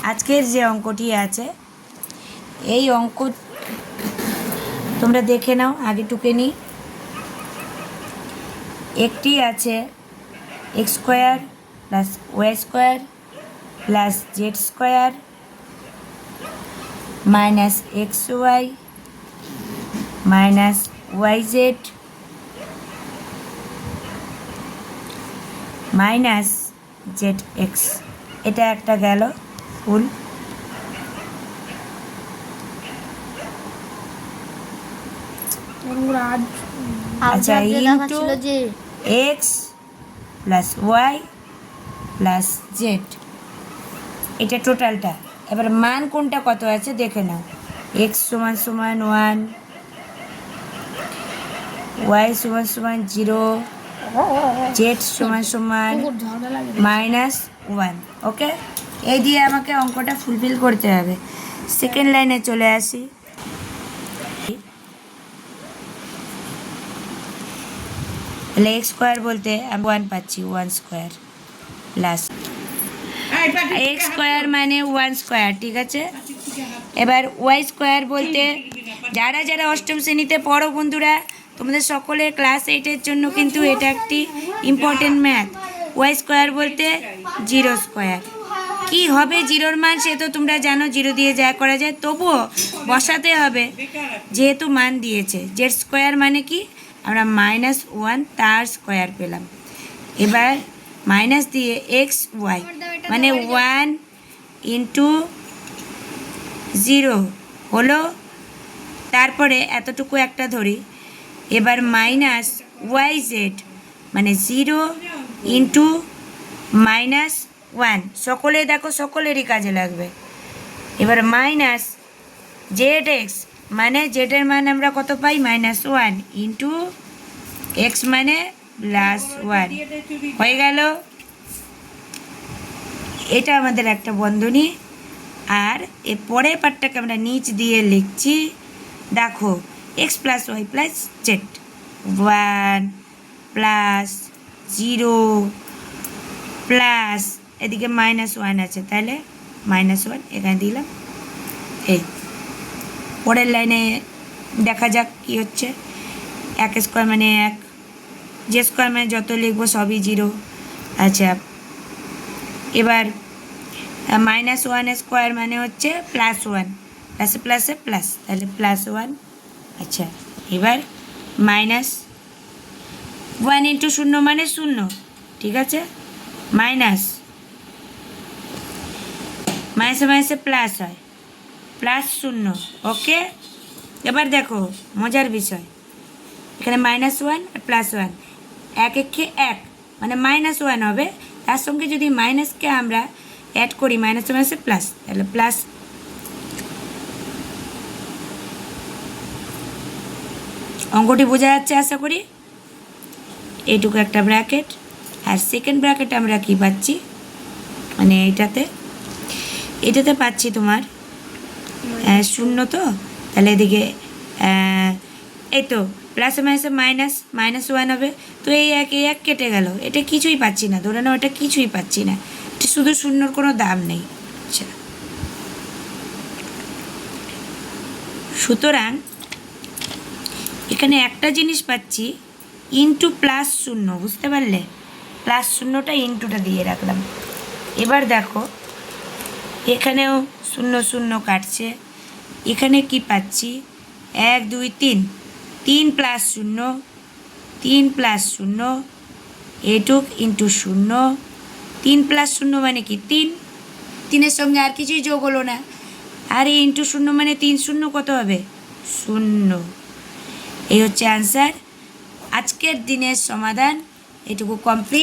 আজকের যে অঙ্কটি আছে এই অঙ্ক তোমরা দেখে নাও আগে টুকে নিই। একটি আছে x square plus y square plus z square minus x y minus y z minus z x. এটা একটা গেল ফুল। আচ্ছা, into x plus y plus z, এটা টোটালটা। এবার মান কোনটা কত আছে দেখে নাও। এক্স সমান সমান 1, ওয়াই সমান সমান 0, জেড সমান সমান -1। ওকে, এই দিয়ে আমাকে অঙ্কটা ফুলফিল করতে হবে। সেকেন্ড লাইনে চলে আসি। তাহলে এক্স স্কোয়ার বলতে আমি 1 পাচ্ছি, 1 স্কোয়ার প্লাস এক্স স্কোয়ার মানে 1 স্কোয়ার, ঠিক আছে। এবার ওয়াই স্কোয়ার বলতে যারা যারা অষ্টম শ্রেণীতে পড়ো বন্ধুরা, তোমাদের সকলের ক্লাস 8-এর জন্য কিন্তু এটা একটি ইম্পর্টেন্ট ম্যাথ। ওয়াই স্কোয়ার বলতে 0 স্কোয়ার। কী হবে জিরোর মান সে তো তোমরা জানো, 0 দিয়ে যা করা যায়, তবুও বসাতে হবে যেহেতু মান দিয়েছে। জেড স্কোয়ার মানে কি, আমরা -1 তার স্কোয়ার পেলাম। এবার মাইনাস দিয়ে এক্স ওয়াই মানে 1 ইন্টু 0 হলো, তারপরে এতটুকু একটা ধরি। এবার মাইনাস ওয়াই জেড মানে 0 ইন্টু -1, সকলে দেখো সকলেরই কাজে লাগবে। এবার মাইনাস জেড এক্স মানে জেডের মান আমরা কত পাই, -1 ইন্টু এক্স মানে +1 হয়ে গেল। এটা আমাদের একটা বন্ধনী। আর এর পরের পার্টটাকে আমরা নিচ দিয়ে লিখছি, দেখো x plus y plus z 1 plus 0 plus এদিকে -1 আছে, তাহলে -1 এখানে দিলাম। এই পরের লাইনে দেখা যাক কী হচ্ছে। 1 স্কোয়ার মানে 1, জে স্কোয়ার মানে যত লিখবো সবই 0। আচ্ছা, এবার -1 স্কোয়ার মানে হচ্ছে +1, প্লাসে প্লাসে প্লাস, তাহলে +1। আচ্ছা, এবার -1 ইন্টু 0 মানে 0, ঠিক আছে। মাইনাস মাইনাসে মাইনাসে প্লাস হয়, +0। ওকে, এবার দেখো মজার বিষয়, এখানে -1 আর +1, 1 একে 1 মানে -1 হবে। তার সঙ্গে যদি মাইনাসকে আমরা অ্যাড করি, মাইনাসে মাইনাসে প্লাস, তাহলে প্লাস। অঙ্কটি বোঝা যাচ্ছে আশা করি। এইটুকু একটা ব্র্যাকেট, আর সেকেন্ড ব্র্যাকেটে আমরা কি পাচ্ছি, মানে এটাতে পাচ্ছি তোমার 0, তো তাহলে এদিকে এই তো প্লাসে মাইনাসে -1 হবে। তো এই এক কেটে গেল, এটা কিছুই পাচ্ছি না, ধরে নাও এটা কিছুই পাচ্ছি না, শুধু 0-র কোনো দাম নেই। আচ্ছা, সুতরাং এখানে একটা জিনিস পাচ্ছি, ইন্টু +0, বুঝতে পারলে, +0টা ইন্টুটা দিয়ে রাখলাম। এবার দেখো এখানেও 0 0 কাটছে, এখানে কি পাচ্ছি, 1 2 3 3 +0 3 +0 এটুক ইন্টু 0, 3 +0 মানে কি 3, 3-এর সঙ্গে আর কিছুই যোগ হলো না, আর এই ইন্টু 0 মানে 3 0 কত হবে, 0। এই হচ্ছে আনসার। আজকের দিনের সমাধান এটুকু কমপ্লিট।